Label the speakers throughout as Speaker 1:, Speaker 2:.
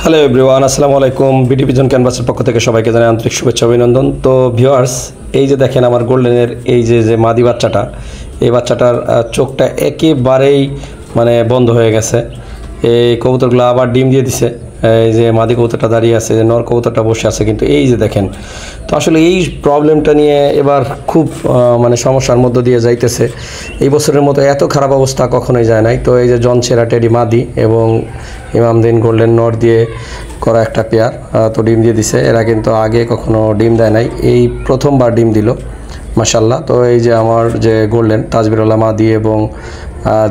Speaker 1: Hello everyone, আসসালামু আলাইকুম। BD vision ক্যানভাসের পক্ষ থেকে সবাইকে জানাই আন্তরিক শুভেচ্ছা অভিনন্দন। তো ভিউয়ার্স, এই যে দেখেন আমার গোল্ডেনের এই যে মাদি বাচ্চাটা, এই বাচ্চাটার চোখটা একেবারেই বন্ধ হয়ে গেছে। এই কবুতরগুলো আবার ডিম দিয়ে দিছে। এই যে মাদি কবুতরটা দাঁড়িয়ে আছে, যে নর কবুতরটা বসে আছে, কিন্তু এই যে দেখেন। তো আসলে এই প্রবলেমটা নিয়ে এবার খুব সমস্যার মধ্য দিয়ে যাইতেছে। এই বছরের মতো এত খারাপ অবস্থা কখনোই যায় নাই। তো এই যে জনসেরা টেডি মাদি এবং ইমামদিন গোল্ডেন নর দিয়ে করা একটা পেয়ার, তো ডিম দিয়ে দিছে। এরা কিন্তু আগে কখনো ডিম দেয় নাই, এই প্রথমবার ডিম দিল মাশাল্লাহ। তো এই যে আমার যে গোল্ডেন তাজবিরুল্লাহ মাদি এবং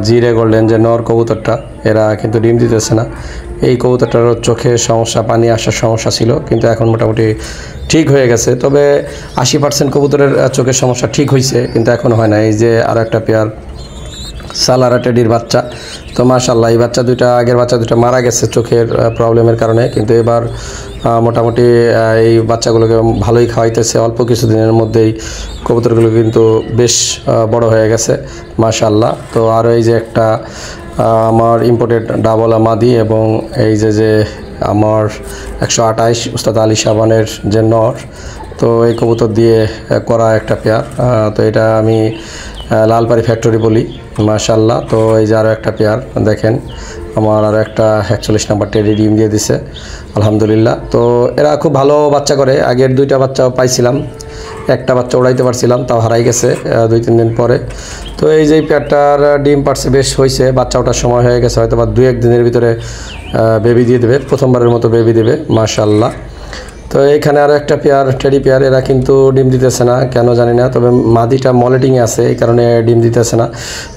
Speaker 1: জিরে গোল্ডেন যে নর কবুতরটা, এরা কিন্তু ডিম দিতেছে না। এই কবুতরটারও চোখে সমস্যা, পানি আসার সমস্যা ছিল, কিন্তু এখন মোটামুটি ঠিক হয়ে গেছে। তবে 80% কবুতরের চোখের সমস্যা ঠিক হয়েছে, কিন্তু এখন হয় না। এই যে আরও একটা পেয়ার সালারা টেডির বাচ্চা, তো মাশাল্লাহ এই বাচ্চা দুইটা, আগের বাচ্চা দুইটা মারা গেছে চোখের প্রবলেমের কারণে, কিন্তু এবার মোটামুটি এই বাচ্চাগুলোকে ভালোই খাওয়াইতেছে। অল্প কিছুদিনের মধ্যেই কবুতরগুলো কিন্তু বেশ বড় হয়ে গেছে মাশাল্লাহ। তো আরও এই যে একটা আমার ইম্পোর্টেড ডাবল মাদি এবং এই যে আমার 128 উস্তাদ আলী সাবানের যে নর, তো এই কবুতর দিয়ে করা একটা পেয়ার। তো এটা আমি লালপাড়ি ফ্যাক্টরি বলি মাশাল্লাহ। তো এই যে আরও একটা পেয়ার দেখেন, আমার আরও একটা 41 নাম্বার টেডি ডিম দিয়ে দিছে আলহামদুলিল্লাহ। তো এরা খুব ভালো বাচ্চা করে। আগের দুইটা বাচ্চা পাইছিলাম, একটা বাচ্চা উড়াইতে পারছিলাম, তাও হারাই গেছে 2-3 দিন পরে। তো এই যে পেয়ারটার ডিম পারছে, বেশ হয়েছে। বাচ্চা ওঠার সময় হয়ে গেছে, হয়তো বা 2-1 দিনের ভিতরে বেবি দিয়ে দেবে, প্রথমবারের মতো বেবি দেবে মাশাল্লাহ। তো এইখানে আরও একটা পেয়ার টেডি পেয়ার, এরা কিন্তু ডিম দিতেছে না কেন জানি না, তবে মাদিটা মলেটিংয়ে আছে, এই কারণে ডিম দিতেছে না।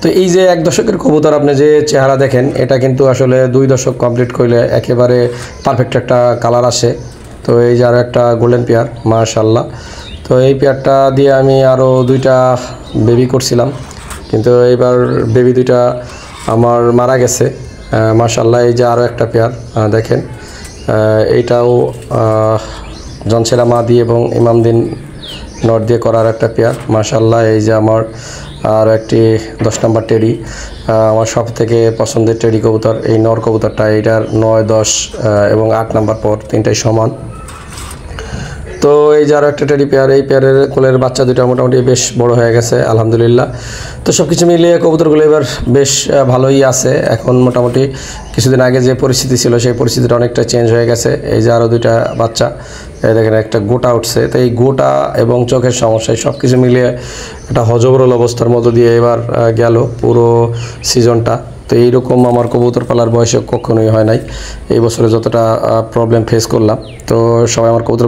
Speaker 1: তো এই যে 1 দশকের কবুতর আপনি যে চেহারা দেখেন, এটা কিন্তু আসলে 2 দশক কমপ্লিট করলে একেবারে পারফেক্ট একটা কালার আসে। তো এই যে আরও একটা গোল্ডেন পেয়ার মাশাল্লাহ। তো এই পেয়ারটা দিয়ে আমি আরও 2টা বেবি করছিলাম, কিন্তু এইবার বেবি 2টা আমার মারা গেছে মাশাল্লাহ। এই যে আরও একটা পেয়ার দেখেন, এইটাও জনসেরা মাদি এবং ইমামদিন নর দিয়ে করার একটা পেয়ার মাশাল্লাহ। এই যে আমার আর একটি 10 নম্বর টেডি, আমার সব থেকে পছন্দের টেডি কবুতর এই নর কবুতরটা। এইটার 9, 10 এবং 8 নম্বর পর তিনটাই সমান। তো এই যে আরও একটা টেডি পেয়ার, এই পেয়ারের কোলের বাচ্চা দুটো মোটামুটি বেশ বড় হয়ে গেছে আলহামদুলিল্লাহ। তো সব কিছু মিলিয়ে কবুতরগুলো এবার বেশ ভালোই আছে। এখন মোটামুটি কিছুদিন আগে যে পরিস্থিতি ছিল, সেই পরিস্থিতিটা অনেকটা চেঞ্জ হয়ে গেছে। এই যে আরও 2টা বাচ্চা, এই দেখেন একটা গোটা উঠছে। তো এই গোটা এবং চোখের সমস্যায় সব কিছু মিলিয়ে একটা হজবরল অবস্থার মধ্যে দিয়ে এবার গেল পুরো সিজনটা। তো এইরকম আমার কবুতর পালার বয়সে কখনোই হয় নাই। এই বছরে যতটা প্রবলেম ফেস করলাম, তো সবাই আমার কবুতর